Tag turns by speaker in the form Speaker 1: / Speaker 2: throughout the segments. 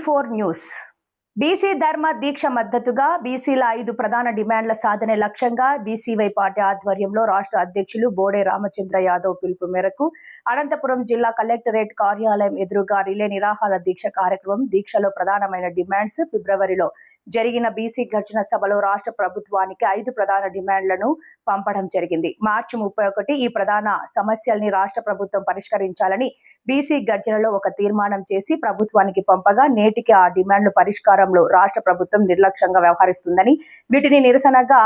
Speaker 1: టీవీ4 news BC ధర్మ దీక్ష మద్దతుగా బీసీల 5 ప్రధాన డిమాండ్ల సాధనే లక్ష్యంగా బీసీవై పార్టీ ఆధ్వర్యంలో రాష్ట్ర అధ్యక్షులు బోడే రామచంద్ర యాదవ్ పిలుపు మేరకు అనంతపురం జిల్లా కలెక్టరేట్ కార్యాలయం ఎదురుగా రిలే నిరాహార దీక్ష కార్యక్రమం. దీక్షలో ప్రధానమైన డిమాండ్స్: ఫిబ్రవరిలో జరిగిన బీసీ గర్జన సభలో రాష్ట్ర ప్రభుత్వానికి 5 ప్రధాన డిమాండ్లను పంపడం జరిగింది. మార్చి 31 ఈ ప్రధాన సమస్యల్ని రాష్ట్ర ప్రభుత్వం పరిష్కరించాలని బీసీ గర్జనలో ఒక తీర్మానం చేసి ప్రభుత్వానికి పంపగా నేటికి ఆ డిమాండ్ల పరిష్కారంలో రాష్ట్ర ప్రభుత్వం నిర్లక్ష్యంగా వ్యవహరిస్తుందని, వీటిని నిరసనగా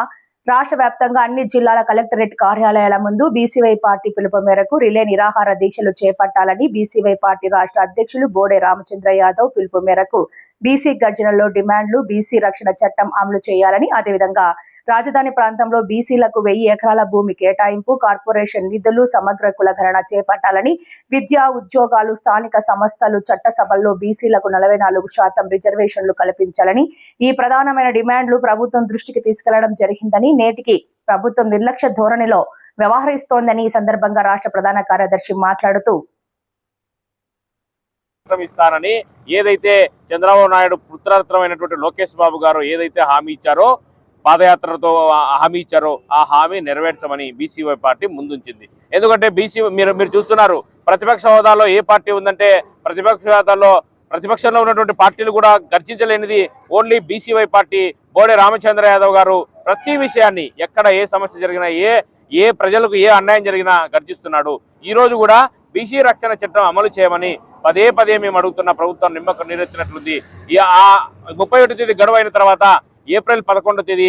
Speaker 1: రాష్ట్ర వ్యాప్తంగా అన్ని జిల్లాల కలెక్టరేట్ కార్యాలయాల ముందు బీసీవై పార్టీ పిలుపు మేరకు రిలే నిరాహార దీక్షలు చేపట్టాలని బీసీవై పార్టీ రాష్ట్ర అధ్యక్షులు బోడే రామచంద్ర యాదవ్ పిలుపు మేరకు బీసీ గర్జనలో డిమాండ్లు: బీసీ రక్షణ చట్టం అమలు చేయాలని, అదేవిధంగా రాజధాని ప్రాంతంలో బీసీలకు 1000 ఎకరాల భూమి కేటాయింపు, కార్పొరేషన్ నిధులు సమగ్ర కులగణన చేపట్టాలని, విద్యా ఉద్యోగాలు, స్థానిక సంస్థలు, చట్టసభల్లో బీసీలకు 44% రిజర్వేషన్లు కల్పించాలని ఈ ప్రధానమైన డిమాండ్లు ప్రభుత్వం దృష్టికి తీసుకెళ్లడం జరిగిందని, నేటికి ప్రభుత్వం నిర్లక్ష్య ధోరణిలో వ్యవహరిస్తోందని ఈ సందర్భంగా రాష్ట్ర ప్రధాన కార్యదర్శి మాట్లాడుతూ,
Speaker 2: ఇస్తానని ఏదైతే చంద్రబాబు నాయుడు పుత్రరత్నమైనటువంటి లోకేష్ బాబు గారు ఏదైతే హామీ ఇచ్చారో, పాదయాత్రతో హామీ ఇచ్చారో ఆ హామీ నెరవేర్చమని బీసీవై పార్టీ ముందుంచింది. ఎందుకంటే మీరు చూస్తున్నారు, ప్రతిపక్ష హోదాలో ఏ పార్టీ ఉందంటే ప్రతిపక్షంలో ఉన్నటువంటి పార్టీలు కూడా గర్జించలేనిది only BCY party. Bode Ramachandra Yadav గారు ప్రతి విషయాన్ని, ఎక్కడ ఏ సమస్య జరిగినా, ఏ ప్రజలకు ఏ అన్యాయం జరిగినా గర్జిస్తున్నాడు. ఈ రోజు కూడా బీసీ రక్షణ చట్టం అమలు చేయమని పదే మేము అడుగుతున్న ప్రభుత్వం నిమ్మకం నీరెత్తినట్లుంది. 31 తేదీ గడువు అయిన తర్వాత ఏప్రిల్ 11 తేదీ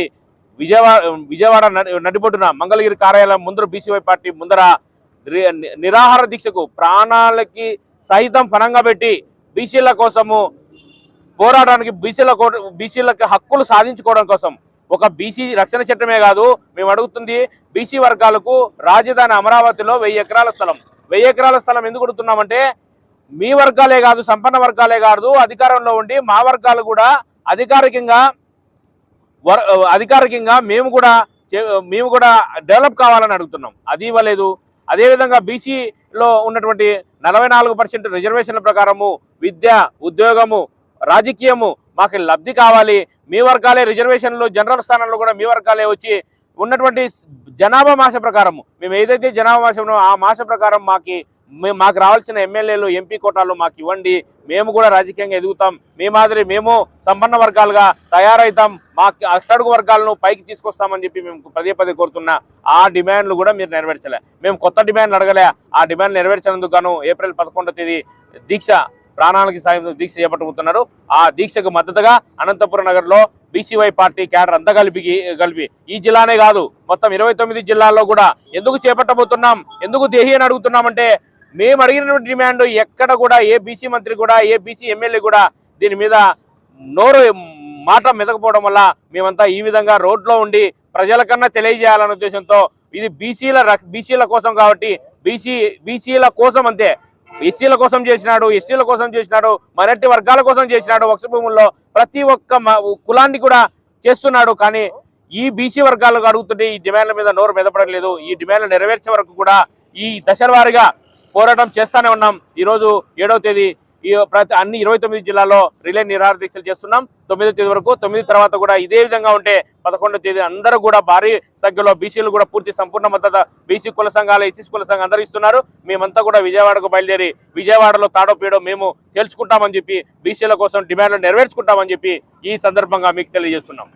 Speaker 2: విజయవాడ నడిబొడ్డున మంగళగిరి కార్యాలయం ముందర బీసీవై పార్టీ ముందర నిరాహార దీక్షకు ప్రాణాలకి సైతం ఫలంగా పెట్టి బీసీల కోసము పోరాటానికి, బీసీలకు హక్కులు సాధించుకోవడం కోసం ఒక బీసీ రక్షణ చట్టమే కాదు, మేము అడుగుతుంది బీసీ వర్గాలకు రాజధాని అమరావతిలో 1000 ఎకరాల స్థలం. 1000 ఎకరాల స్థలం ఎందుకు అడుగుతున్నామంటే, మీ వర్గాలే కాదు, సంపన్న వర్గాలే కాదు, అధికారంలో ఉండి మా వర్గాలు కూడా అధికారికంగా మేము కూడా డెవలప్ కావాలని అడుగుతున్నాం. అది ఇవ్వలేదు. అదేవిధంగా బీసీలో ఉన్నటువంటి 44% రిజర్వేషన్ల ప్రకారము విద్య, ఉద్యోగము, రాజకీయము మాకు లబ్ధి కావాలి. మీ వర్గాలే రిజర్వేషన్లు, జనరల్ స్థానంలో కూడా మీ వర్గాలే వచ్చి ఉన్నటువంటి జనాభా మాస ప్రకారము, మేము ఏదైతే జనాభా మాసంలో ఆ మాస ప్రకారం మాకు రావాల్సిన ఎమ్మెల్యేలు, ఎంపీ కోటాలు మాకు ఇవ్వండి. మేము కూడా రాజకీయంగా ఎదుగుతాం. మీ మాదిరి మేము సంపన్న వర్గాలుగా తయారవుతాం. మాకు అట్టడుగు వర్గాలను పైకి తీసుకొస్తామని చెప్పి మేము పదే కోరుతున్నా. ఆ డిమాండ్లు కూడా మీరు నెరవేర్చలే. మేము కొత్త డిమాండ్లు అడగలే. ఆ డిమాండ్ నెరవేర్చినందుకు గాను ఏప్రిల్ 11 తేదీ దీక్ష, ప్రాణాలకి సాయం దీక్ష చేపట్టబోతున్నారు. ఆ దీక్షకు మద్దతుగా అనంతపురం నగర్లో బీసీవై పార్టీ క్యాడర్ అంతా కలిపి ఈ జిల్లానే కాదు మొత్తం 29 జిల్లాల్లో కూడా ఎందుకు చేపట్టబోతున్నాం, ఎందుకు దేహి అని అడుగుతున్నామంటే, మేము అడిగినటువంటి డిమాండ్ ఎక్కడ కూడా ఏ బీసీ మంత్రి కూడా, ఏ బీసీ ఎమ్మెల్యే కూడా దీని మీద మాట మెదకపోవడం వల్ల మేమంతా ఈ విధంగా రోడ్లో ఉండి ప్రజల కన్నా తెలియజేయాలనే ఉద్దేశంతో, ఇది బీసీల కోసం కాబట్టి బీసీల కోసం అంతే. ఎస్సీల కోసం చేసినాడు, ఎస్టీల కోసం చేసినాడు, మైనారిటీ వర్గాల కోసం చేసినాడు. వక్ఫ్ భూముల్లో ప్రతి ఒక్క కులాన్ని కూడా చేస్తున్నాడు. కానీ ఈ బీసీ వర్గాలకు అడుగుతుంటే ఈ డిమాండ్ల మీద నోరు మెదపడలేదు. ఈ డిమాండ్లు నెరవేర్చే వరకు కూడా ఈ దశల వారీగా పోరాటం చేస్తూనే ఉన్నాం. ఈరోజు 7వ తేదీ అన్ని 29 జిల్లాల్లో రిలే నిరాహార దీక్షలు చేస్తున్నాం. 9వ తేదీ వరకు. 9 తర్వాత కూడా ఇదే విధంగా ఉంటే 11వ తేదీ అందరూ కూడా భారీ సంఖ్యలో బీసీలు కూడా పూర్తి సంపూర్ణ మద్దతు బీసీ కుల సంఘాలు, ఎస్సీ కుల సంఘం అందరూ ఇస్తున్నారు. మేమంతా కూడా విజయవాడకు బయలుదేరి విజయవాడలో తాడో పీడో మేము తేల్చుకుంటామని చెప్పి, బీసీల కోసం డిమాండ్లు నెరవేర్చుకుంటామని చెప్పి ఈ సందర్భంగా మీకు తెలియజేస్తున్నాం.